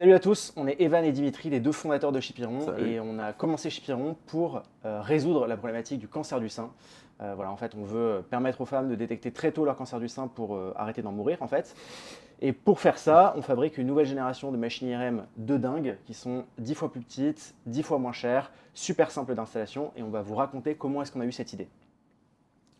Salut à tous, on est Evan et Dimitri, les deux fondateurs de Chipiron, Salut. et on a commencé Chipiron pour résoudre la problématique du cancer du sein. Voilà, en fait, on veut permettre aux femmes de détecter très tôt leur cancer du sein pour arrêter d'en mourir, en fait. Et pour faire ça, on fabrique une nouvelle génération de machines IRM de dingue qui sont 10 fois plus petites, 10 fois moins chères, super simples d'installation, et on va vous raconter comment est-ce qu'on a eu cette idée.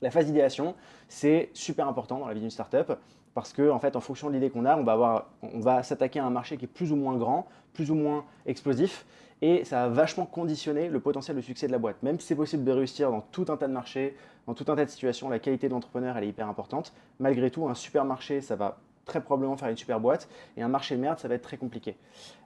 La phase d'idéation, c'est super important dans la vie d'une startup parce que, en fait, en fonction de l'idée qu'on a, on va s'attaquer à un marché qui est plus ou moins grand, plus ou moins explosif, et ça va vachement conditionner le potentiel de succès de la boîte. Même si c'est possible de réussir dans tout un tas de marchés, dans tout un tas de situations, la qualité de l'entrepreneur, elle est hyper importante. Malgré tout, un super marché, ça va très probablement faire une super boîte, et un marché de merde, ça va être très compliqué.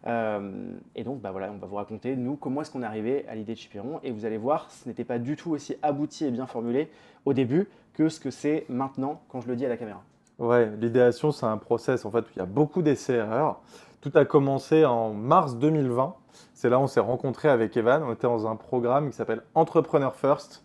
Et donc, bah voilà, on va vous raconter, nous, comment est-ce qu'on est arrivé à l'idée de Chipiron, et vous allez voir, ce n'était pas du tout aussi abouti et bien formulé au début que ce que c'est maintenant quand je le dis à la caméra. Ouais, l'idéation, c'est un process en fait où il y a beaucoup d'essais-erreurs. Tout a commencé en mars 2020. C'est là où on s'est rencontré avec Evan. On était dans un programme qui s'appelle Entrepreneur First.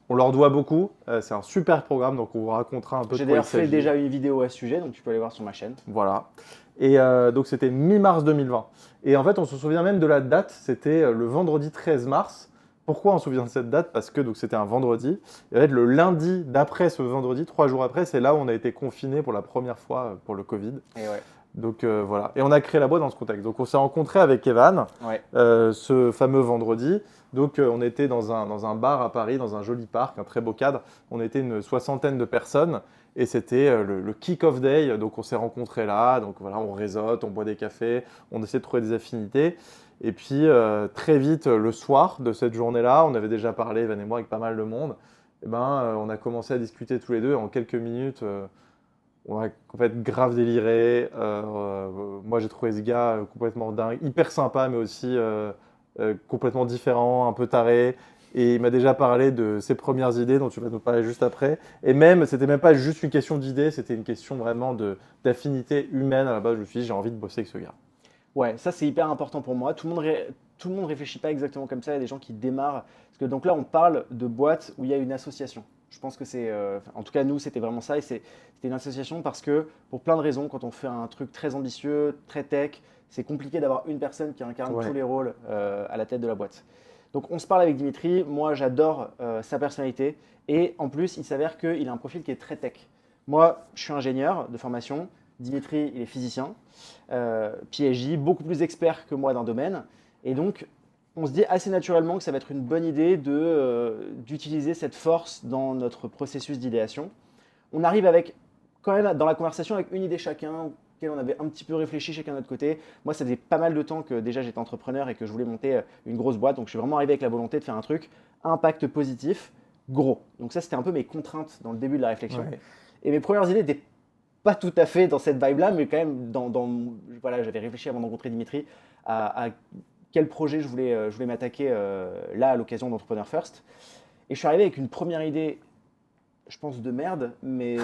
On leur doit beaucoup. C'est un super programme, donc on vous racontera un peu de J'ai quoi il d'ailleurs fait s'agit. déjà une vidéo à ce sujet, donc tu peux aller voir sur ma chaîne. Voilà. Et donc c'était mi-mars 2020. Et en fait, on se souvient même de la date. C'était le vendredi 13 mars. Pourquoi on se souvient de cette date? Parce que donc c'était un vendredi. Et en fait, le lundi d'après ce vendredi, 3 jours après, c'est là où on a été confiné pour la première fois pour le Covid. Et ouais, Donc voilà. Et on a créé la boîte dans ce contexte. Donc on s'est rencontré avec Evan ouais. ce fameux vendredi. Donc on était dans un bar à Paris, dans un joli parc, un très beau cadre. On était une soixantaine de personnes et c'était le kick-off day. Donc on s'est rencontrés là. Donc voilà, on réseaute, on boit des cafés, on essaie de trouver des affinités. Et puis très vite, le soir de cette journée-là, on avait déjà parlé, Evan et moi, avec pas mal de monde. Et on a commencé à discuter tous les deux. Et en quelques minutes, on a en fait grave déliré. Moi, j'ai trouvé ce gars complètement dingue, hyper sympa, mais aussi complètement différent, un peu taré. Et il m'a déjà parlé de ses premières idées, dont tu vas nous parler juste après. Et même, c'était même pas juste une question d'idée, c'était une question vraiment d'affinité humaine. À la base, je me suis dit, j'ai envie de bosser avec ce gars. Ouais, ça c'est hyper important pour moi. Tout le monde réfléchit pas exactement comme ça. Il y a des gens qui démarrent. Parce que donc là, on parle de boîtes où il y a une association. Je pense que en tout cas, nous, c'était vraiment ça. Et c'était une association parce que, pour plein de raisons, quand on fait un truc très ambitieux, très tech, c'est compliqué d'avoir une personne qui incarne tous Ouais, les rôles à la tête de la boîte. Donc, on se parle avec Dimitri. Moi, j'adore sa personnalité. Et en plus, il s'avère qu'il a un profil qui est très tech. Moi, je suis ingénieur de formation. Dimitri, il est physicien. PhD, beaucoup plus expert que moi d'un domaine. Et donc, on se dit assez naturellement que ça va être une bonne idée d'utiliser cette force dans notre processus d'idéation. On arrive avec, quand même, dans la conversation avec une idée chacun, auquel on avait un petit peu réfléchi chacun de notre côté. Moi, ça faisait pas mal de temps que déjà j'étais entrepreneur et que je voulais monter une grosse boîte. Donc, je suis vraiment arrivé avec la volonté de faire un truc à impact positif, gros. Donc, ça, c'était un peu mes contraintes dans le début de la réflexion. ouais. Et mes premières idées étaient pas tout à fait dans cette vibe-là, mais quand même, voilà, j'avais réfléchi avant de rencontrer Dimitri à quel projet je voulais m'attaquer là à l'occasion d'Entrepreneur First. Et je suis arrivé avec une première idée, je pense de merde, mais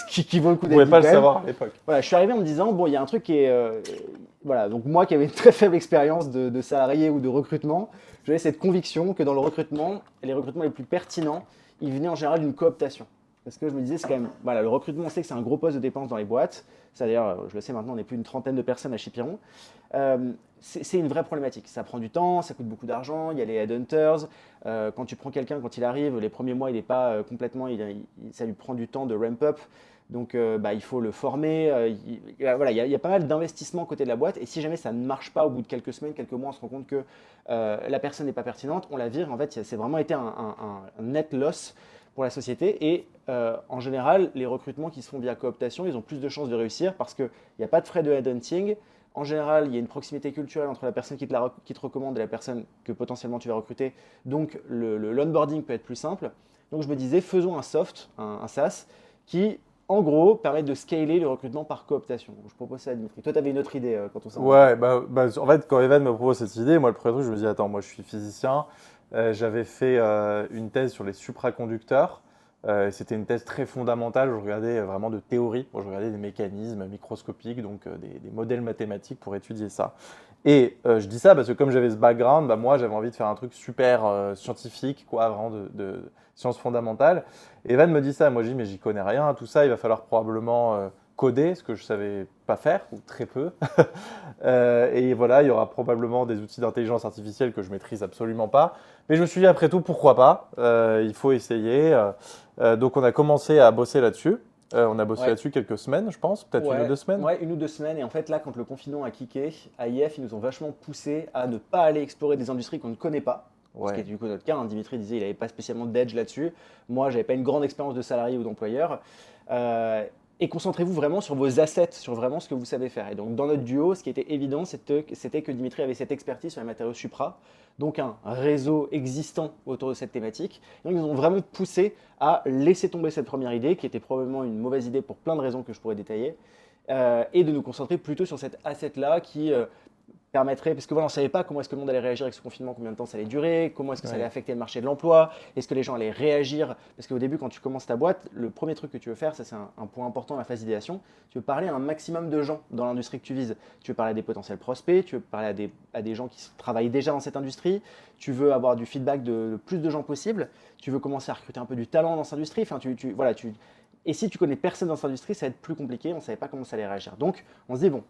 qui vaut le coup On d'être pouvait dit pas quand le même. savoir à l'époque. Voilà, je suis arrivé en me disant, bon, il y a un truc qui est. Voilà, donc moi qui avais une très faible expérience de salarié ou de recrutement, j'avais cette conviction que dans le recrutement, les recrutements les plus pertinents, ils venaient en général d'une cooptation. Parce que je me disais, c'est quand même. Voilà, le recrutement, on sait que c'est un gros poste de dépense dans les boîtes. C'est-à-dire, je le sais maintenant, on est plus d'une trentaine de personnes à Chipiron. C'est une vraie problématique. Ça prend du temps, ça coûte beaucoup d'argent, il y a les headhunters. Quand tu prends quelqu'un, quand il arrive, les premiers mois, il n'est pas complètement. Ça lui prend du temps de ramp up. Donc, il faut le former. Voilà, il y a pas mal d'investissements côté de la boîte. Et si jamais ça ne marche pas au bout de quelques semaines, quelques mois, on se rend compte que la personne n'est pas pertinente, on la vire. En fait, c'est vraiment été un net loss pour la société. Et en général, les recrutements qui se font via cooptation, ils ont plus de chances de réussir parce qu'il n'y a pas de frais de headhunting. En général, il y a une proximité culturelle entre la personne qui te recommande et la personne que potentiellement tu vas recruter. Donc, l'onboarding peut être plus simple. Donc, je me disais, faisons un soft, un SaaS, qui, en gros, permet de scaler le recrutement par cooptation. Donc, je propose ça à Dimitri. Toi, tu avais une autre idée quand on s'est rencontrés. Ouais, en fait, quand Evan me propose cette idée, moi, le premier truc, je me dis, attends, moi, je suis physicien. J'avais fait une thèse sur les supraconducteurs. C'était une thèse très fondamentale. Je regardais vraiment de théorie. Moi, je regardais des mécanismes microscopiques, donc des modèles mathématiques pour étudier ça. Et je dis ça parce que comme j'avais ce background, bah, moi, j'avais envie de faire un truc super scientifique, quoi, vraiment de sciences fondamentales. Et Evan me dit ça. Moi, je dis, mais j'y connais rien. Tout ça, il va falloir probablement coder, ce que je ne savais pas faire, ou très peu. Et voilà, il y aura probablement des outils d'intelligence artificielle que je maîtrise absolument pas. Mais je me suis dit, après tout, pourquoi pas? Il faut essayer. Donc, on a commencé à bosser là-dessus. On a bossé Ouais. là-dessus quelques semaines, je pense, peut-être une ou Ouais, deux semaines. ouais, 1 ou 2 semaines. Et en fait, là, quand le confinement a kické, à IF, ils nous ont vachement poussé à ne pas aller explorer des industries qu'on ne connaît pas. Ce qui est Ouais. du coup notre cas, hein. Dimitri disait qu'il n'avait pas spécialement d'edge là-dessus. Moi, j'avais pas une grande expérience de salarié ou d'employeur. Euh, et concentrez-vous vraiment sur vos assets, sur vraiment ce que vous savez faire. Et donc, dans notre duo, ce qui était évident, c'était que Dimitri avait cette expertise sur les matériaux Supra, donc un réseau existant autour de cette thématique. Et donc, ils nous ont vraiment poussé à laisser tomber cette première idée, qui était probablement une mauvaise idée pour plein de raisons que je pourrais détailler, et de nous concentrer plutôt sur cet asset-là qui permettrait, parce que voilà, on ne savait pas comment est-ce que le monde allait réagir avec ce confinement, combien de temps ça allait durer, comment est-ce que ça allait Ouais. affecter le marché de l'emploi, est-ce que les gens allaient réagir, parce qu'au début, quand tu commences ta boîte, le premier truc que tu veux faire, ça c'est un point important dans la phase d'idéation, tu veux parler à un maximum de gens dans l'industrie que tu vises. Tu veux parler à des potentiels prospects, tu veux parler à des gens qui travaillent déjà dans cette industrie, tu veux avoir du feedback de le plus de gens possible, tu veux commencer à recruter un peu du talent dans cette industrie, enfin, voilà, et si tu connais personne dans cette industrie, ça va être plus compliqué, on ne savait pas comment ça allait réagir. Donc, on se dit, bon,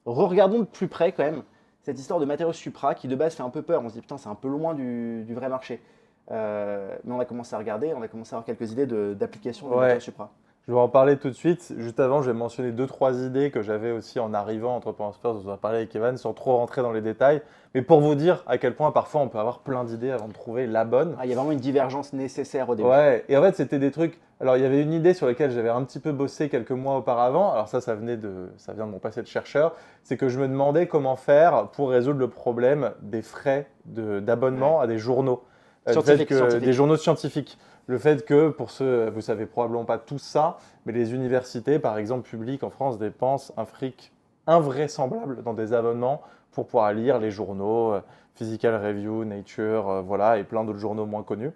regardons de plus près quand même cette histoire de matériaux Supra qui de base fait un peu peur. On se dit putain, c'est un peu loin du vrai marché. Mais on a commencé à regarder, on a commencé à avoir quelques idées d'application des matériaux Ouais. Supra. Je vais en parler tout de suite. Juste avant, je vais mentionner deux, trois idées que j'avais aussi en arrivant à Entrepreneurs First, dont on a parlé avec Evan, sans trop rentrer dans les détails. Mais pour vous dire à quel point parfois on peut avoir plein d'idées avant de trouver la bonne. Ah, il y a vraiment une divergence nécessaire au début. Ouais, et en fait, c'était des trucs. Alors, il y avait une idée sur laquelle j'avais un petit peu bossé quelques mois auparavant. Alors, ça vient de mon passé de chercheur. C'est que je me demandais comment faire pour résoudre le problème des frais Ouais. d'abonnement à des journaux. Scientifique, Des scientifique. journaux scientifiques. Le fait que, pour ceux, vous savez probablement pas tout ça, mais les universités, par exemple, publiques en France, dépensent un fric invraisemblable dans des abonnements pour pouvoir lire les journaux, Physical Review, Nature, voilà, et plein d'autres journaux moins connus.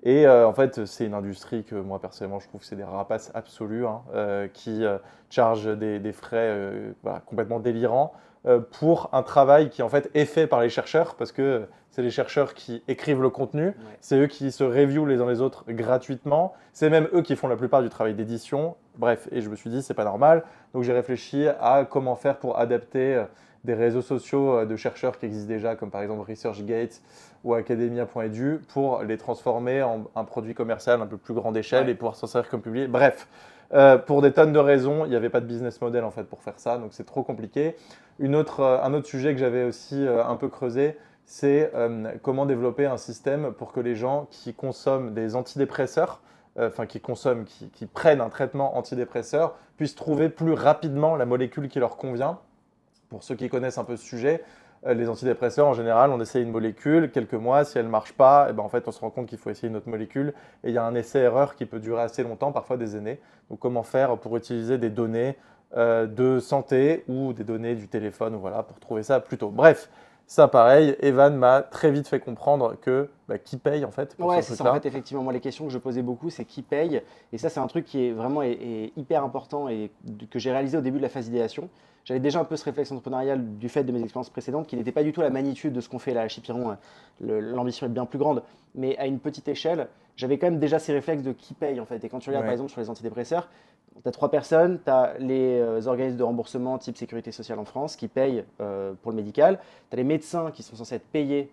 Et en fait, c'est une industrie que moi personnellement je trouve que c'est des rapaces absolus hein, qui chargent des frais voilà, complètement délirants pour un travail qui en fait est fait par les chercheurs parce que c'est les chercheurs qui écrivent le contenu, Ouais. c'est eux qui se reviewent les uns les autres gratuitement, c'est même eux qui font la plupart du travail d'édition. Bref, et je me suis dit c'est pas normal, donc j'ai réfléchi à comment faire pour adapter des réseaux sociaux de chercheurs qui existent déjà, comme par exemple ResearchGate ou Academia.edu, pour les transformer en un produit commercial un peu plus grande échelle Ouais. et pouvoir s'en servir comme publié. Bref, pour des tonnes de raisons, il n'y avait pas de business model en fait pour faire ça, donc c'est trop compliqué. Un autre sujet que j'avais aussi un peu creusé, c'est comment développer un système pour que les gens qui consomment des antidépresseurs, enfin qui prennent un traitement antidépresseur, puissent trouver plus rapidement la molécule qui leur convient. Pour ceux qui connaissent un peu ce sujet, les antidépresseurs, en général, on essaye une molécule, quelques mois, si elle ne marche pas, et ben en fait, on se rend compte qu'il faut essayer une autre molécule. Et il y a un essai-erreur qui peut durer assez longtemps, parfois des années. Donc, comment faire pour utiliser des données de santé ou des données du téléphone, voilà, pour trouver ça plus tôt. Bref, ça pareil, Evan m'a très vite fait comprendre que qui paye en fait pour ce Ouais, c'est ça en truc-là. fait, effectivement. Moi, les questions que je posais beaucoup, c'est qui paye. Et ça, c'est un truc qui est vraiment est hyper important et que j'ai réalisé au début de la phase d'idéation. J'avais déjà un peu ce réflexe entrepreneurial du fait de mes expériences précédentes qui n'était pas du tout à la magnitude de ce qu'on fait là à Chipiron. L'ambition est bien plus grande. Mais à une petite échelle, j'avais quand même déjà ces réflexes de qui paye en fait. Et quand tu regardes par Ouais, exemple sur les antidépresseurs, tu as trois personnes, tu as les organismes de remboursement type sécurité sociale en France qui payent pour le médical, tu as les médecins qui sont censés être payés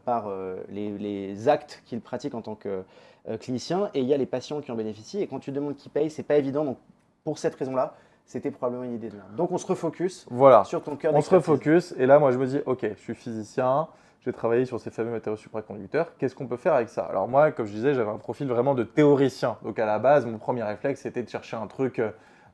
par les actes qu'ils pratiquent en tant que clinicien, et il y a les patients qui en bénéficient. Et quand tu demandes qui paye, c'est pas évident. Donc pour cette raison-là, c'était probablement une idée de merde. Donc on se refocus voilà. sur ton cœur On se d'expertise. refocus et là, moi, je me dis, ok, je suis physicien, j'ai travaillé sur ces fameux matériaux supraconducteurs, qu'est-ce qu'on peut faire avec ça? Alors moi, comme je disais, j'avais un profil vraiment de théoricien. Donc à la base, mon premier réflexe, c'était de chercher un truc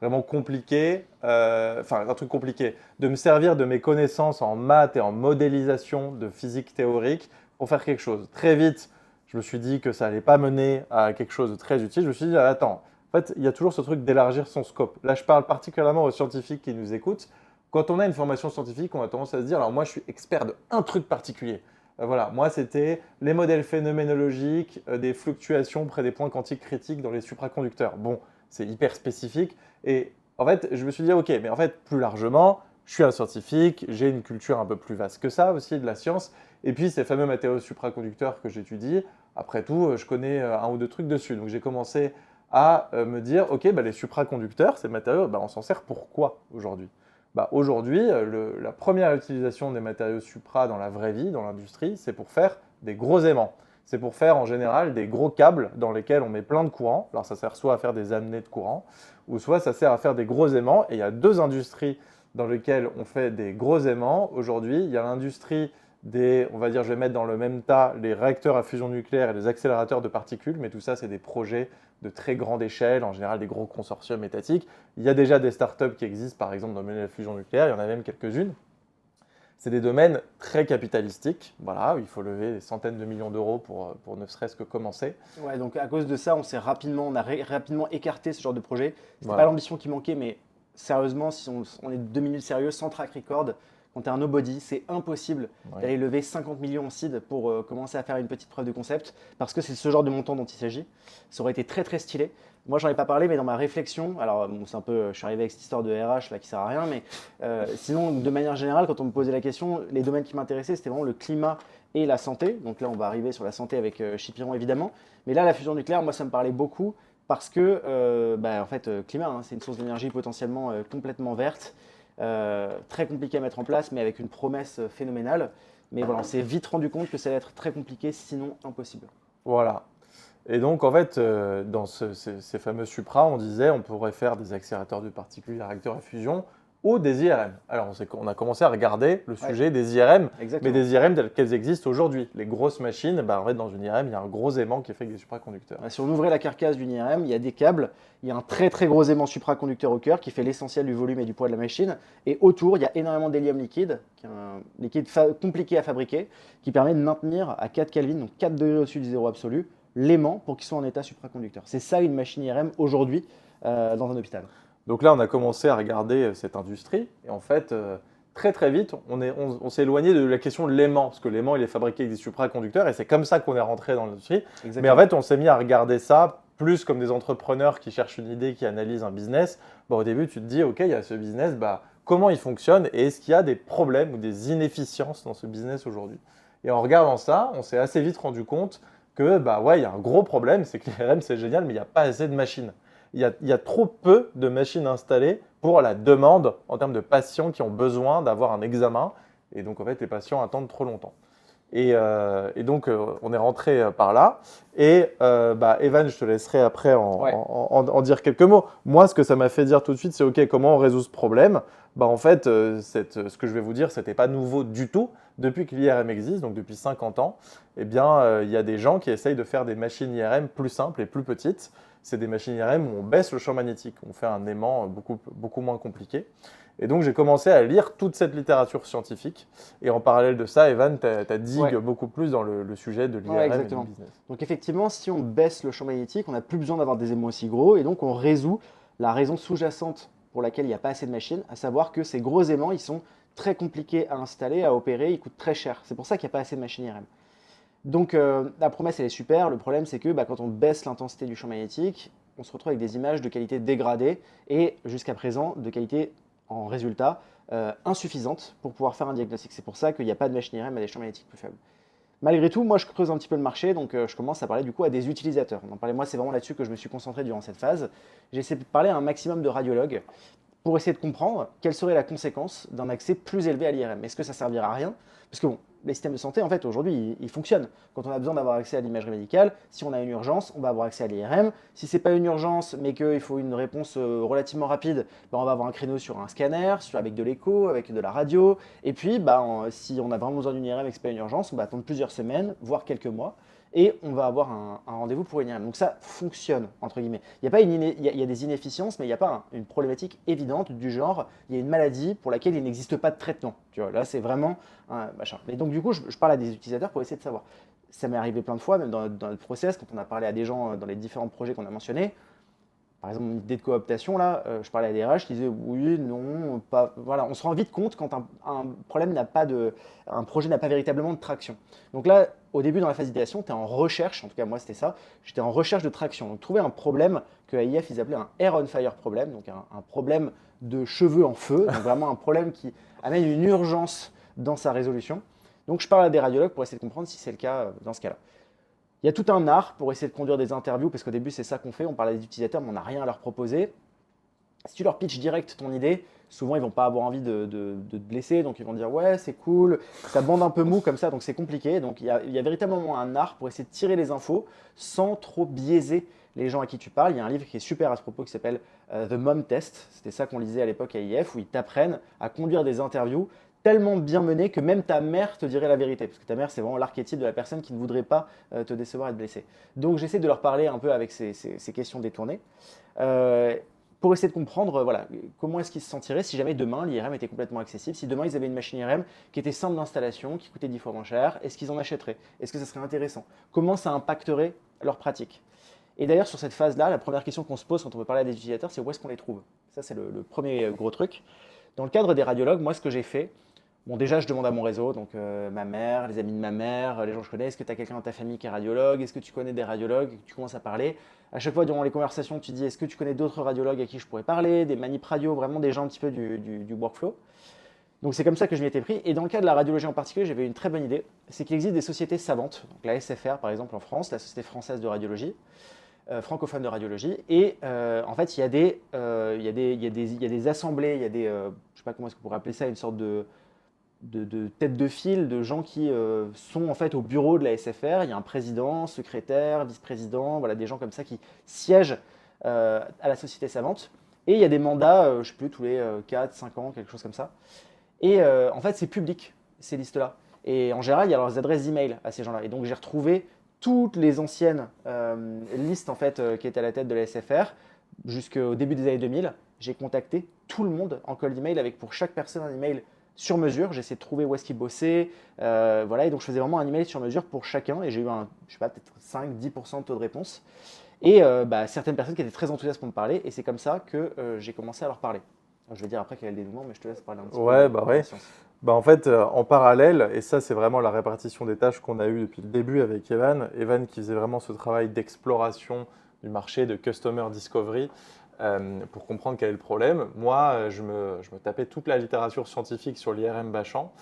vraiment compliqué, enfin un truc compliqué, de me servir de mes connaissances en maths et en modélisation de physique théorique pour faire quelque chose. Très vite, je me suis dit que ça n'allait pas mener à quelque chose de très utile. Je me suis dit, attends, en fait, il y a toujours ce truc d'élargir son scope. Là, je parle particulièrement aux scientifiques qui nous écoutent. Quand on a une formation scientifique, on a tendance à se dire, alors moi, je suis expert de un truc particulier. Voilà, moi, c'était les modèles phénoménologiques des fluctuations près des points quantiques critiques dans les supraconducteurs. Bon, c'est hyper spécifique. Et en fait, je me suis dit, ok, mais en fait, plus largement, je suis un scientifique, j'ai une culture un peu plus vaste que ça aussi de la science. Et puis, ces fameux matériaux supraconducteurs que j'étudie, après tout, je connais un ou deux trucs dessus. Donc, j'ai commencé à me dire, ok, les supraconducteurs, ces matériaux, on s'en sert pour quoi aujourd'hui? Aujourd'hui, la première utilisation des matériaux supra dans la vraie vie, dans l'industrie, c'est pour faire des gros aimants. C'est pour faire en général des gros câbles dans lesquels on met plein de courant. Alors ça sert soit à faire des amenées de courant, ou soit ça sert à faire des gros aimants. Et il y a deux industries dans lesquelles on fait des gros aimants. Aujourd'hui, il y a l'industrie on va dire, je vais mettre dans le même tas les réacteurs à fusion nucléaire et les accélérateurs de particules, mais tout ça, c'est des projets de très grande échelle, en général des gros consortiums étatiques. Il y a déjà des startups qui existent, par exemple, dans le domaine de la fusion nucléaire, il y en a même quelques-unes. C'est des domaines très capitalistiques, voilà, où il faut lever des centaines de millions d'euros pour ne serait-ce que commencer. Ouais, donc à cause de ça, on a rapidement écarté ce genre de projet. C'était Voilà. pas l'ambition qui manquait, mais sérieusement, si on est 2 minutes sérieux, sans track record, quand tu es un nobody, c'est impossible d'aller lever 50 millions en seed pour commencer à faire une petite preuve de concept, parce que c'est ce genre de montant dont il s'agit. Ça aurait été très très stylé. Moi, j'en ai pas parlé, mais dans ma réflexion, alors c'est un peu, je suis arrivé avec cette histoire de RH là qui sert à rien, mais sinon, de manière générale, quand on me posait la question, les domaines qui m'intéressaient, c'était vraiment le climat et la santé. Donc là, on va arriver sur la santé avec Chipiron évidemment, mais là, la fusion nucléaire, moi, ça me parlait beaucoup parce que, en fait, climat, c'est une source d'énergie potentiellement complètement verte. Très compliqué à mettre en place, mais avec une promesse phénoménale. Mais voilà, on s'est vite rendu compte que ça allait être très compliqué, sinon impossible. Voilà. Et donc, en fait, dans ces fameux supra, on disait on pourrait faire des accélérateurs de particules, des réacteurs à fusion ou des IRM. Alors, on a commencé à regarder le sujet des IRM, Exactement. mais des IRM telles qu'elles existent aujourd'hui. Les grosses machines, en fait, dans une IRM, il y a un gros aimant qui est fait avec des supraconducteurs. Si on ouvrait la carcasse d'une IRM, il y a des câbles, il y a un très très gros aimant supraconducteur au cœur qui fait l'essentiel du volume et du poids de la machine. Et autour, il y a énormément d'hélium liquide, qui est un liquide compliqué à fabriquer, qui permet de maintenir à 4 Kelvin, donc 4 degrés au-dessus du zéro absolu, l'aimant pour qu'il soit en état supraconducteur. C'est ça une machine IRM aujourd'hui dans un hôpital. Donc là, on a commencé à regarder cette industrie et en fait, très très vite, on s'est éloigné de la question de l'aimant, parce que l'aimant, il est fabriqué avec des supraconducteurs et c'est comme ça qu'on est rentré dans l'industrie. Mais en fait, on s'est mis à regarder ça plus comme des entrepreneurs qui cherchent une idée, qui analysent un business. Au début, tu te dis, OK, il y a ce business, comment il fonctionne et est-ce qu'il y a des problèmes ou des inefficiences dans ce business aujourd'hui? Et en regardant ça, on s'est assez vite rendu compte que, il y a un gros problème, c'est que l'IRM, c'est génial, mais il n'y a pas assez de machines. Il y a trop peu de machines installées pour la demande en termes de patients qui ont besoin d'avoir un examen. Et donc, en fait, les patients attendent trop longtemps. Et donc, on est rentré par là. Et Evan, je te laisserai après en dire quelques mots. Moi, ce que ça m'a fait dire tout de suite, c'est OK, comment on résout ce problème? En fait, ce que je vais vous dire, ce n'était pas nouveau du tout. Depuis que l'IRM existe, donc depuis 50 ans, il y a des gens qui essayent de faire des machines IRM plus simples et plus petites. C'est des machines IRM où on baisse le champ magnétique, on fait un aimant beaucoup moins compliqué. Et donc, j'ai commencé à lire toute cette littérature scientifique. Et en parallèle de ça, Evan, tu as digue beaucoup plus dans le sujet de l'IRM et du business. Donc, effectivement, si on baisse le champ magnétique, on n'a plus besoin d'avoir des aimants aussi gros. Et donc, on résout la raison sous-jacente pour laquelle il n'y a pas assez de machines, à savoir que ces gros aimants, ils sont très compliqués à installer, à opérer, ils coûtent très cher. C'est pour ça qu'il n'y a pas assez de machines IRM. Donc la promesse elle est super, le problème c'est que quand on baisse l'intensité du champ magnétique, on se retrouve avec des images de qualité dégradée et jusqu'à présent de qualité en résultat insuffisante pour pouvoir faire un diagnostic. C'est pour ça qu'il n'y a pas de machine IRM à des champs magnétiques plus faibles. Malgré tout, moi je creuse un petit peu le marché, donc je commence à parler du coup à des utilisateurs. On en parlait, moi c'est vraiment là-dessus que je me suis concentré durant cette phase. J'ai essayé de parler à un maximum de radiologues pour essayer de comprendre quelle serait la conséquence d'un accès plus élevé à l'IRM. Est-ce que ça servira à rien? Parce que les systèmes de santé, en fait, aujourd'hui, ils fonctionnent. Quand on a besoin d'avoir accès à l'imagerie médicale, si on a une urgence, on va avoir accès à l'IRM. Si ce n'est pas une urgence, mais qu'il faut une réponse relativement rapide, on va avoir un créneau sur un scanner, avec de l'écho, avec de la radio. Et puis, si on a vraiment besoin d'une IRM et que ce n'est pas une urgence, on va attendre plusieurs semaines, voire quelques mois. Et on va avoir un rendez-vous pour une IRM. Donc ça fonctionne, entre guillemets. Il y a des inefficiences, mais il n'y a pas une problématique évidente du genre, il y a une maladie pour laquelle il n'existe pas de traitement. Tu vois, là, c'est vraiment un machin. Et donc, du coup, je parle à des utilisateurs pour essayer de savoir. Ça m'est arrivé plein de fois, même dans le process, quand on a parlé à des gens dans les différents projets qu'on a mentionnés. Par exemple, une idée de cooptation, là, je parlais à des RH qui disaient oui, non, pas. Voilà, on se rend vite compte quand un projet n'a pas véritablement de traction. Donc là, au début, dans la phase d'idéation, tu es en recherche, en tout cas moi c'était ça, j'étais en recherche de traction. Donc trouver un problème que AIF ils appelaient un hair on fire problème, donc un problème de cheveux en feu, donc vraiment un problème qui amène une urgence dans sa résolution. Donc je parle à des radiologues pour essayer de comprendre si c'est le cas dans ce cas-là. Il y a tout un art pour essayer de conduire des interviews, parce qu'au début, c'est ça qu'on fait. On parle à des utilisateurs, mais on n'a rien à leur proposer. Si tu leur pitches direct ton idée, souvent ils vont pas avoir envie de te blesser, donc ils vont dire ouais c'est cool, ça bande un peu mou comme ça, donc c'est compliqué. Donc il y a véritablement un art pour essayer de tirer les infos sans trop biaiser les gens à qui tu parles. Il y a un livre qui est super à ce propos qui s'appelle The Mom Test, c'était ça qu'on lisait à l'époque à IF, où ils t'apprennent à conduire des interviews tellement bien menées que même ta mère te dirait la vérité, parce que ta mère c'est vraiment l'archétype de la personne qui ne voudrait pas te décevoir et te blesser. Donc j'essaie de leur parler un peu avec ces questions détournées. Euh, pour essayer de comprendre voilà, comment est-ce qu'ils se sentiraient si jamais demain l'IRM était complètement accessible, si demain ils avaient une machine IRM qui était simple d'installation, qui coûtait 10 fois moins cher, est-ce qu'ils en achèteraient? Est-ce que ça serait intéressant? Comment ça impacterait leur pratique? Et d'ailleurs sur cette phase-là, la première question qu'on se pose quand on veut parler à des utilisateurs, c'est où est-ce qu'on les trouve? Ça c'est le premier gros truc. Dans le cadre des radiologues, moi ce que j'ai fait, bon, déjà, je demande à mon réseau, donc ma mère, les amis de ma mère, les gens que je connais, est-ce que tu as quelqu'un dans ta famille qui est radiologue? Est-ce que tu connais des radiologues? Tu commences à parler. À chaque fois, durant les conversations, tu dis, est-ce que tu connais d'autres radiologues à qui je pourrais parler? Des manip radio, vraiment des gens un petit peu du workflow. Donc c'est comme ça que je m'y étais pris. Et dans le cas de la radiologie en particulier, j'avais une très bonne idée. C'est qu'il existe des sociétés savantes, donc la SFR par exemple en France, la Société française de radiologie, francophone de radiologie. Et en fait, il y a des assemblées, il y a des, je ne sais pas comment est-ce qu'on pourrait appeler ça, une sorte de tête de file de gens qui sont en fait au bureau de la SFR. Il y a un président, secrétaire, vice-président, voilà, des gens comme ça qui siègent à la société savante. Et il y a des mandats, je ne sais plus, tous les 4, 5 ans, quelque chose comme ça. Et en fait, c'est public, ces listes-là. Et en général, il y a leurs adresses d'email à ces gens-là. Et donc, j'ai retrouvé toutes les anciennes listes en fait, qui étaient à la tête de la SFR jusqu'au début des années 2000. J'ai contacté tout le monde en cold email avec pour chaque personne un email sur mesure. J'ai essayé de trouver où est-ce qu'ils bossaient. Voilà, et donc je faisais vraiment un email sur mesure pour chacun. Et j'ai eu je sais pas, peut-être 5-10% de taux de réponse. Et certaines personnes qui étaient très enthousiastes pour me parler. Et c'est comme ça que j'ai commencé à leur parler. Alors, je vais dire après quel est le dénouement, mais je te laisse parler un petit peu. Ouais, bah ouais. Bah en fait, en parallèle, et ça c'est vraiment la répartition des tâches qu'on a eues depuis le début avec Evan, Evan qui faisait vraiment ce travail d'exploration du marché, de customer discovery, pour comprendre quel est le problème. Moi, je me tapais toute la littérature scientifique sur l'IRM Bachan,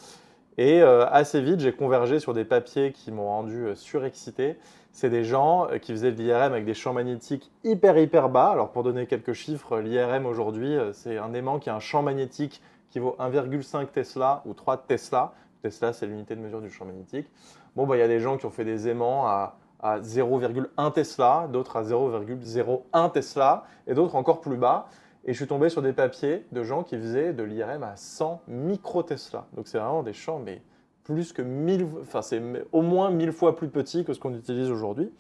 et assez vite, j'ai convergé sur des papiers qui m'ont rendu surexcité. C'est des gens qui faisaient de l'IRM avec des champs magnétiques hyper bas. Alors pour donner quelques chiffres, l'IRM aujourd'hui, c'est un aimant qui a un champ magnétique qui vaut 1,5 Tesla ou 3 Tesla. Tesla, c'est l'unité de mesure du champ magnétique. Bon, bah, y a des gens qui ont fait des aimants à 0,1 Tesla, d'autres à 0,01 Tesla et d'autres encore plus bas. Et je suis tombé sur des papiers de gens qui faisaient de l'IRM à 100 micro-Tesla. Donc c'est vraiment des champs, mais plus que 1000, enfin c'est au moins 1000 fois plus petit que ce qu'on utilise aujourd'hui,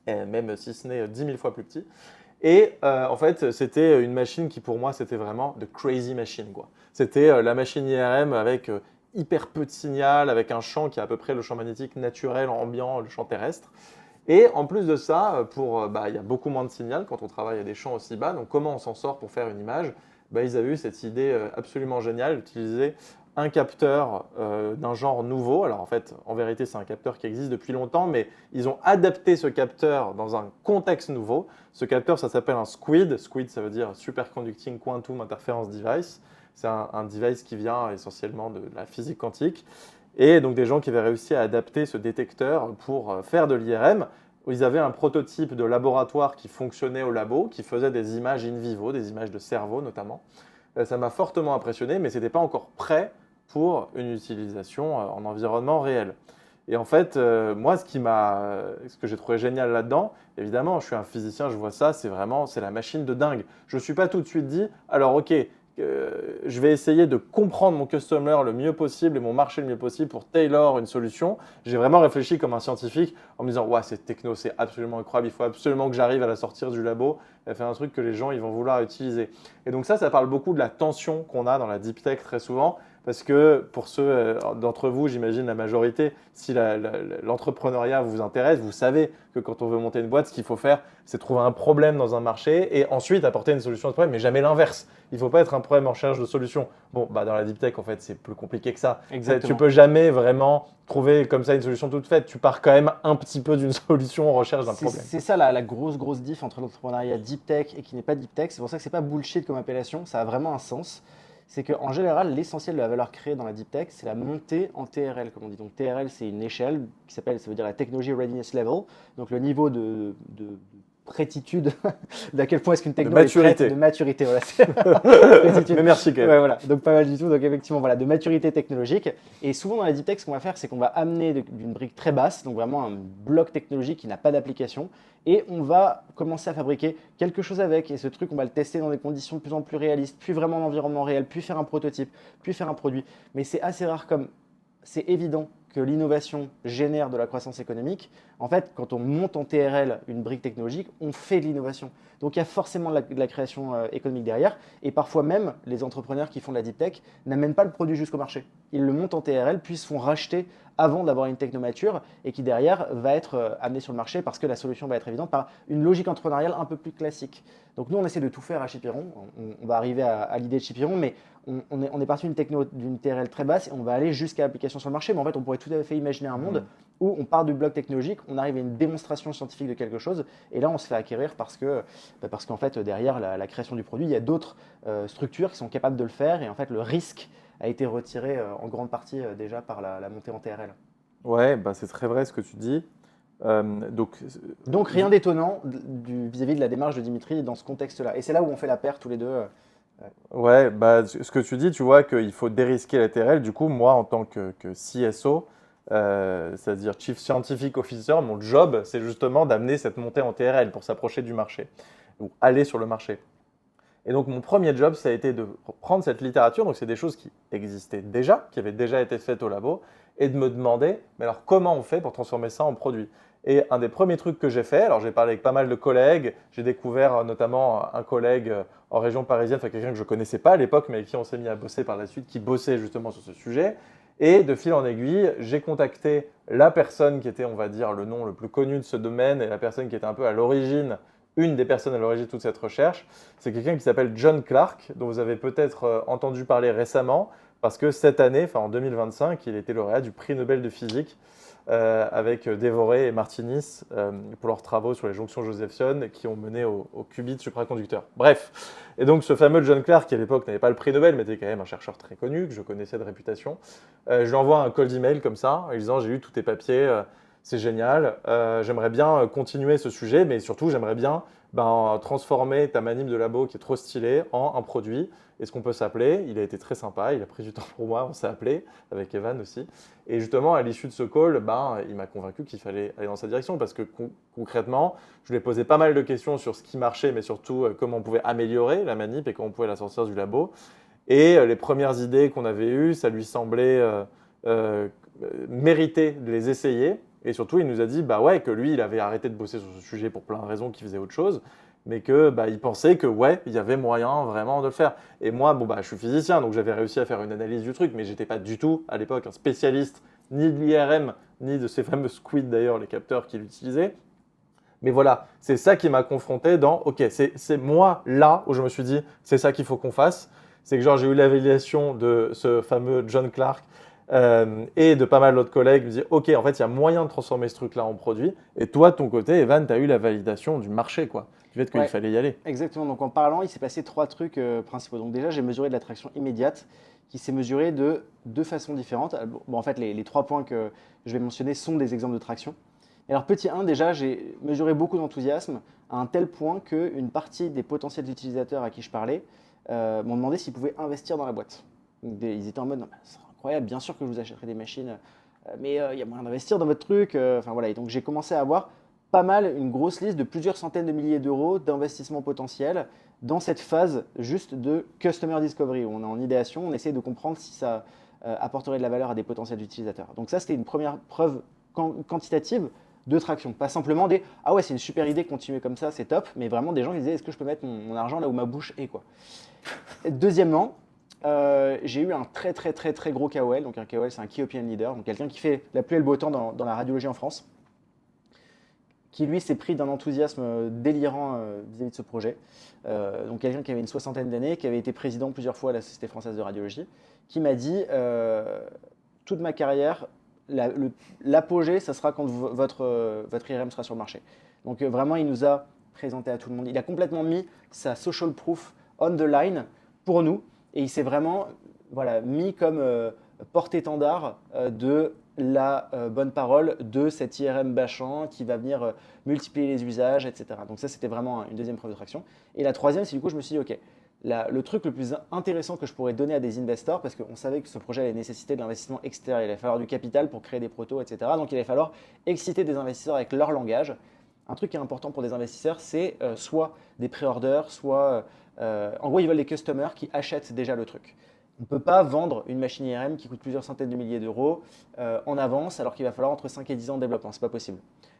et même si ce n'est 10 000 fois plus petit. Et en fait, c'était une machine qui pour moi, c'était vraiment the crazy machine, quoi. C'était la machine IRM avec hyper peu de signal, avec un champ qui est à peu près le champ magnétique naturel, ambiant, le champ terrestre. Et en plus de ça, il y a beaucoup moins de signal quand on travaille à des champs aussi bas. Donc comment on s'en sort pour faire une image? Ils avaient eu cette idée absolument géniale d'utiliser un capteur d'un genre nouveau. Alors en fait, en vérité, c'est un capteur qui existe depuis longtemps, mais ils ont adapté ce capteur dans un contexte nouveau. Ce capteur, ça s'appelle un SQUID. SQUID, ça veut dire Superconducting Quantum Interference Device. C'est un device qui vient essentiellement de la physique quantique. Et donc des gens qui avaient réussi à adapter ce détecteur pour faire de l'IRM. Ils avaient un prototype de laboratoire qui fonctionnait au labo, qui faisait des images in vivo, des images de cerveau notamment. Ça m'a fortement impressionné, mais ce n'était pas encore prêt pour une utilisation en environnement réel. Et en fait, moi, ce que j'ai trouvé génial là-dedans, évidemment, je suis un physicien, je vois ça, c'est la machine de dingue. Je ne suis pas tout de suite dit, alors ok, je vais essayer de comprendre mon customer le mieux possible et mon marché le mieux possible pour tailor une solution. J'ai vraiment réfléchi comme un scientifique en me disant, ouais, cette techno, c'est absolument incroyable, il faut absolument que j'arrive à la sortir du labo et faire un truc que les gens ils vont vouloir utiliser. Et donc ça parle beaucoup de la tension qu'on a dans la deep tech très souvent. Parce que pour ceux d'entre vous, j'imagine la majorité, si l'entrepreneuriat vous intéresse, vous savez que quand on veut monter une boîte, ce qu'il faut faire, c'est trouver un problème dans un marché et ensuite apporter une solution à ce problème, mais jamais l'inverse. Il ne faut pas être un problème en recherche de solution. Bon, dans la deep tech, en fait, c'est plus compliqué que ça. Tu ne peux jamais vraiment trouver comme ça une solution toute faite. Tu pars quand même un petit peu d'une solution en recherche d'un problème. C'est ça la grosse diff entre l'entrepreneuriat deep tech et qui n'est pas deep tech. C'est pour ça que ce n'est pas bullshit comme appellation, ça a vraiment un sens. c'est qu'en général, l'essentiel de la valeur créée dans la deep tech, c'est la montée en TRL, comme on dit. Donc TRL, c'est une échelle qui s'appelle, ça veut dire la Technology Readiness Level, donc le niveau de prétitude, d'à quel point est-ce qu'une techno est prête, de maturité. Voilà. Mais merci quand même. Ouais, voilà. Donc pas mal du tout. Donc effectivement, voilà, de maturité technologique. Et souvent dans la deep tech, ce qu'on va faire, c'est qu'on va amener d'une brique très basse, donc vraiment un bloc technologique qui n'a pas d'application, et on va commencer à fabriquer quelque chose avec. Et ce truc, on va le tester dans des conditions de plus en plus réalistes, puis vraiment l'environnement réel, puis faire un prototype, puis faire un produit. Mais c'est assez rare, comme c'est évident que l'innovation génère de la croissance économique. En fait, quand on monte en TRL une brique technologique, on fait de l'innovation. Donc il y a forcément de la création économique derrière. Et parfois même, les entrepreneurs qui font de la deep tech n'amènent pas le produit jusqu'au marché. Ils le montent en TRL, puis se font racheter avant d'avoir une techno mature et qui derrière va être amené sur le marché parce que la solution va être évidente par une logique entrepreneuriale un peu plus classique. Donc nous, on essaie de tout faire à Chipiron. On va arriver à l'idée de Chipiron, mais on est parti d'une TRL très basse et on va aller jusqu'à l'application sur le marché. Mais en fait, on pourrait tout à fait imaginer un monde où on part du bloc technologique, on arrive à une démonstration scientifique de quelque chose et là, on se fait acquérir parce qu'en fait, derrière la création du produit, il y a d'autres structures qui sont capables de le faire et en fait, le risque a été retiré en grande partie déjà par la montée en TRL. Ouais, bah c'est très vrai ce que tu dis. Donc rien d'étonnant vis-à-vis de la démarche de Dimitri dans ce contexte-là. Et c'est là où on fait la paire tous les deux. Ouais, bah, ce que tu dis, tu vois qu'il faut dérisquer la TRL. Du coup, moi, en tant que CSO, c'est-à-dire Chief Scientific Officer, mon job, c'est justement d'amener cette montée en TRL pour s'approcher du marché ou aller sur le marché. Et donc, mon premier job, ça a été de prendre cette littérature, donc c'est des choses qui existaient déjà, qui avaient déjà été faites au labo, et de me demander, mais alors comment on fait pour transformer ça en produit? Et un des premiers trucs que j'ai fait, alors j'ai parlé avec pas mal de collègues, j'ai découvert notamment un collègue en région parisienne, enfin quelqu'un que je ne connaissais pas à l'époque, mais avec qui on s'est mis à bosser par la suite, qui bossait justement sur ce sujet. Et de fil en aiguille, j'ai contacté la personne qui était, on va dire, le nom le plus connu de ce domaine et la personne qui était un peu à l'origine, une des personnes à l'origine de toute cette recherche. C'est quelqu'un qui s'appelle John Clark, dont vous avez peut-être entendu parler récemment, parce que cette année, enfin en 2025, il était lauréat du prix Nobel de physique avec Devoré et Martinis pour leurs travaux sur les jonctions josephsoniennes qui ont mené au qubit supraconducteur. Bref, et donc ce fameux John Clark, qui à l'époque n'avait pas le prix Nobel, mais était quand même un chercheur très connu, que je connaissais de réputation, je lui envoie un cold email comme ça, en lui disant « j'ai eu tous tes papiers, c'est génial, j'aimerais bien continuer ce sujet, mais surtout j'aimerais bien transformer ta manip de labo qui est trop stylée en un produit. Est-ce qu'on peut s'appeler ?» Il a été très sympa, il a pris du temps pour moi, on s'est appelé, avec Evan aussi. Et justement, à l'issue de ce call, il m'a convaincu qu'il fallait aller dans sa direction parce que concrètement, je lui ai posé pas mal de questions sur ce qui marchait, mais surtout comment on pouvait améliorer la manip et comment on pouvait la sortir du labo. Et les premières idées qu'on avait eues, ça lui semblait mériter de les essayer. Et surtout, il nous a dit que lui, il avait arrêté de bosser sur ce sujet pour plein de raisons, qu'il faisait autre chose, mais qu'il pensait que il y avait moyen vraiment de le faire. Et moi, je suis physicien, donc j'avais réussi à faire une analyse du truc, mais j'étais pas du tout, à l'époque, un spécialiste ni de l'IRM, ni de ces fameux squids d'ailleurs, les capteurs qu'il utilisait. Mais voilà, c'est ça qui m'a confronté dans, ok, c'est moi là où je me suis dit, c'est ça qu'il faut qu'on fasse. C'est que j'ai eu la validation de ce fameux John Clark, et de pas mal d'autres collègues me disent ok, en fait, il y a moyen de transformer ce truc-là en produit. Et toi, de ton côté, Evan, tu as eu la validation du marché, quoi, du fait qu'il fallait y aller. Exactement. Donc en parlant, il s'est passé 3 trucs principaux. Donc déjà, j'ai mesuré de la traction immédiate qui s'est mesurée de 2 façons différentes. En fait, les 3 points que je vais mentionner sont des exemples de traction. Et alors petit 1, déjà, j'ai mesuré beaucoup d'enthousiasme à un tel point qu'une partie des potentiels utilisateurs à qui je parlais m'ont demandé s'ils pouvaient investir dans la boîte. Donc, ils étaient en mode, non, incroyable, bien sûr que je vous achèterai des machines, mais il y a moyen d'investir dans votre truc. Et donc j'ai commencé à avoir pas mal, une grosse liste de plusieurs centaines de milliers d'euros d'investissement potentiel dans cette phase juste de Customer Discovery, où on est en idéation, on essaie de comprendre si ça apporterait de la valeur à des potentiels utilisateurs. Donc ça, c'était une première preuve quantitative de traction. Pas simplement des « ah ouais, c'est une super idée, continuer comme ça, c'est top », mais vraiment des gens qui disaient « est-ce que je peux mettre mon argent là où ma bouche est ?» quoi. Deuxièmement, j'ai eu un très gros KOL. Donc un KOL, c'est un Key Opinion Leader, donc quelqu'un qui fait la pluie et le beau temps dans la radiologie en France, qui lui s'est pris d'un enthousiasme délirant vis-à-vis de ce projet. Donc quelqu'un qui avait une 60aine d'années, qui avait été président plusieurs fois à la Société française de radiologie, qui m'a dit toute ma carrière, l'apogée, ça sera quand votre IRM sera sur le marché. Donc vraiment, il nous a présenté à tout le monde. Il a complètement mis sa social proof on the line pour nous. et il s'est vraiment mis comme porte-étendard de la bonne parole de cet IRM bâchant qui va venir multiplier les usages, etc. Donc ça, c'était vraiment une deuxième preuve de traction. Et la troisième, c'est du coup, je me suis dit, OK, le truc le plus intéressant que je pourrais donner à des investors, parce qu'on savait que ce projet allait nécessiter de l'investissement extérieur, il allait falloir du capital pour créer des protos, etc. Donc il allait falloir exciter des investisseurs avec leur langage. Un truc qui est important pour des investisseurs, c'est soit des pré-orders, soit… en gros, ils veulent des customers qui achètent déjà le truc. On ne peut pas vendre une machine IRM qui coûte plusieurs centaines de milliers d'euros en avance alors qu'il va falloir entre 5 et 10 ans de développement. Ce n'est pas possible.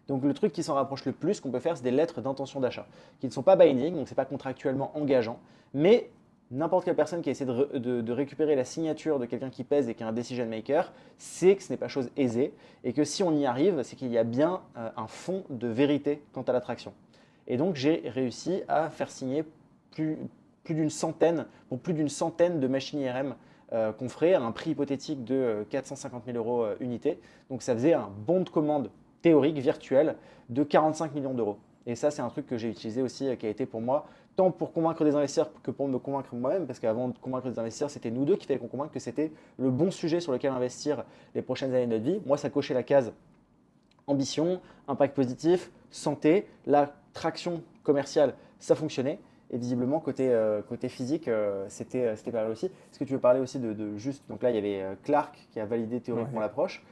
Donc le truc qui s'en rapproche le plus qu'on peut faire, c'est des lettres d'intention d'achat qui ne sont pas binding, donc ce n'est pas contractuellement engageant, mais n'importe quelle personne qui essaie de récupérer la signature de quelqu'un qui pèse et qui est un decision maker sait que ce n'est pas chose aisée et que si on y arrive, c'est qu'il y a bien un fond de vérité quant à l'attraction. Et donc j'ai réussi à faire signer plus d'une centaine de machines IRM qu'on ferait à un prix hypothétique de 450 000 euros unité. Donc ça faisait un bon de commande théorique, virtuel, de 45 millions d'euros. Et ça, c'est un truc que j'ai utilisé aussi, qui a été pour moi, tant pour convaincre des investisseurs que pour me convaincre moi-même, parce qu'avant de convaincre des investisseurs, c'était nous deux qui fallait qu'on convainque que c'était le bon sujet sur lequel investir les prochaines années de notre vie. Moi, ça cochait la case ambition, impact positif, santé, la traction commerciale, ça fonctionnait. Et visiblement, côté physique, c'était pas mal aussi. Est-ce que tu veux parler aussi de juste… Donc là, il y avait Clark qui a validé théoriquement l'approche.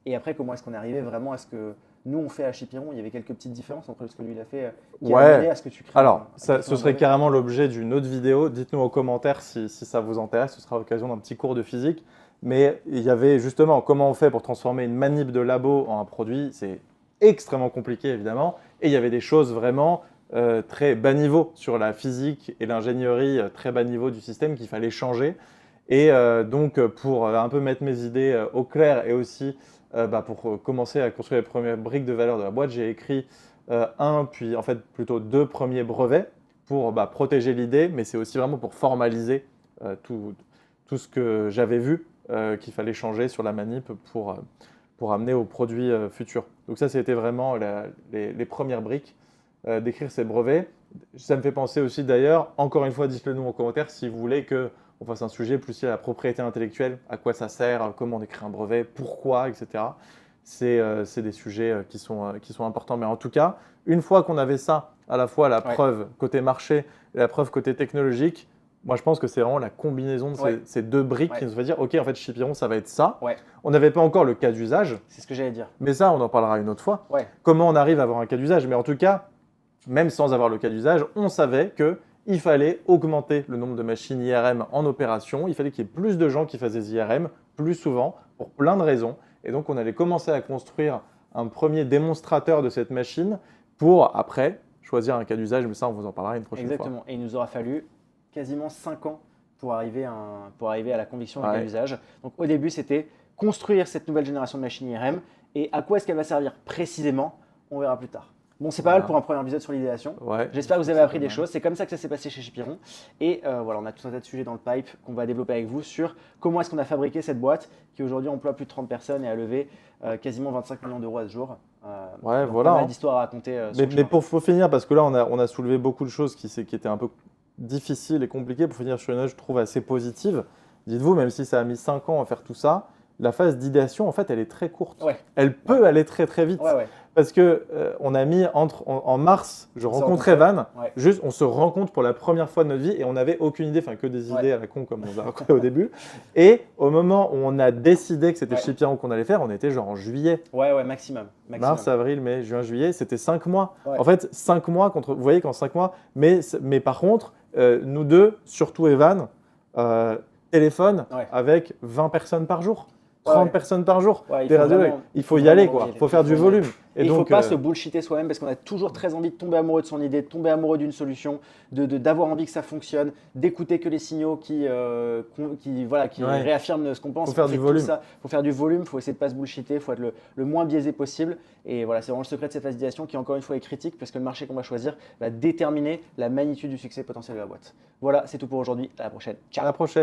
Et après, comment est-ce qu'on est arrivé vraiment à ce que nous, on fait à Chipiron? Il y avait quelques petites différences entre ce que lui, il a fait qui a amené à ce que tu crées. Alors, ce serait carrément l'objet d'une autre vidéo. Dites-nous en commentaire si ça vous intéresse. Ce sera l'occasion d'un petit cours de physique. Mais il y avait justement comment on fait pour transformer une manip de labo en un produit. C'est extrêmement compliqué, évidemment. Et il y avait des choses vraiment… très bas niveau sur la physique et l'ingénierie, très bas niveau du système qu'il fallait changer. Et donc, pour un peu mettre mes idées au clair et aussi pour commencer à construire les premières briques de valeur de la boîte, j'ai écrit puis en fait plutôt 2 premiers brevets pour protéger l'idée, mais c'est aussi vraiment pour formaliser tout ce que j'avais vu qu'il fallait changer sur la manip pour amener aux produits futurs. Donc ça, c'était vraiment les premières briques. D'écrire ces brevets. Ça me fait penser aussi d'ailleurs, encore une fois, dites-le nous en commentaire si vous voulez qu'on fasse un sujet plus lié à la propriété intellectuelle, à quoi ça sert, comment on écrit un brevet, pourquoi, etc. C'est des sujets qui sont importants. Mais en tout cas, une fois qu'on avait ça, à la fois la preuve côté marché et la preuve côté technologique, moi je pense que c'est vraiment la combinaison de ces 2 briques qui nous fait dire ok, en fait, Chipiron, ça va être ça. On n'avait pas encore le cas d'usage. C'est ce que j'allais dire. Mais ça, on en parlera une autre fois. Comment on arrive à avoir un cas d'usage. Mais en tout cas, même sans avoir le cas d'usage, on savait qu'il fallait augmenter le nombre de machines IRM en opération. Il fallait qu'il y ait plus de gens qui fassent des IRM plus souvent pour plein de raisons. Et donc, on allait commencer à construire un premier démonstrateur de cette machine pour après choisir un cas d'usage. Mais ça, on vous en parlera une prochaine fois. Exactement. Et il nous aura fallu quasiment 5 ans pour arriver à la conviction d'un cas d'usage. Donc, au début, c'était construire cette nouvelle génération de machines IRM. Et à quoi est-ce qu'elle va servir précisément? On verra plus tard. Bon, c'est pas mal pour un premier épisode sur l'idéation. J'espère que vous avez appris des choses. C'est comme ça que ça s'est passé chez Chipiron. Et on a tout un tas de sujets dans le pipe qu'on va développer avec vous sur comment est-ce qu'on a fabriqué cette boîte qui aujourd'hui emploie plus de 30 personnes et a levé quasiment 25 millions d'euros à ce jour. Voilà. Pas mal d'histoires à raconter. Mais pour finir, parce que là, on a soulevé beaucoup de choses qui étaient un peu difficiles et compliquées. Pour finir sur une note, je trouve assez positive. Dites-vous, même si ça a mis 5 ans à faire tout ça, la phase d'idéation, en fait, elle est très courte. Elle peut aller très très vite. Parce que on a mis en mars, je rencontre Evan, juste on se rencontre pour la première fois de notre vie et on n'avait aucune idée, enfin que des idées à la con comme on a raconté au début. Et au moment où on a décidé que c'était Chipiron qu'on allait faire, on était genre en juillet. Maximum. Mars, avril, mai, juin, juillet, c'était 5 mois. En fait, 5 mois contre, vous voyez qu'en 5 mois, mais par contre, nous deux, surtout Evan, téléphone avec 20 personnes par jour. 30 personnes par jour. Il faut y aller, quoi. Il faut faire du volume. Et il ne faut pas se bullshiter soi-même parce qu'on a toujours très envie de tomber amoureux de son idée, de tomber amoureux d'une solution, d'avoir envie que ça fonctionne, d'écouter que les signaux qui réaffirment ce qu'on pense. Il faut faire du volume. Il faut faire du volume, il faut essayer de ne pas se bullshiter, il faut être le moins biaisé possible. Et voilà, c'est vraiment le secret de cette phase d'idéation qui, encore une fois, est critique parce que le marché qu'on va choisir va déterminer la magnitude du succès potentiel de la boîte. Voilà, c'est tout pour aujourd'hui. À la prochaine. Ciao. À la prochaine.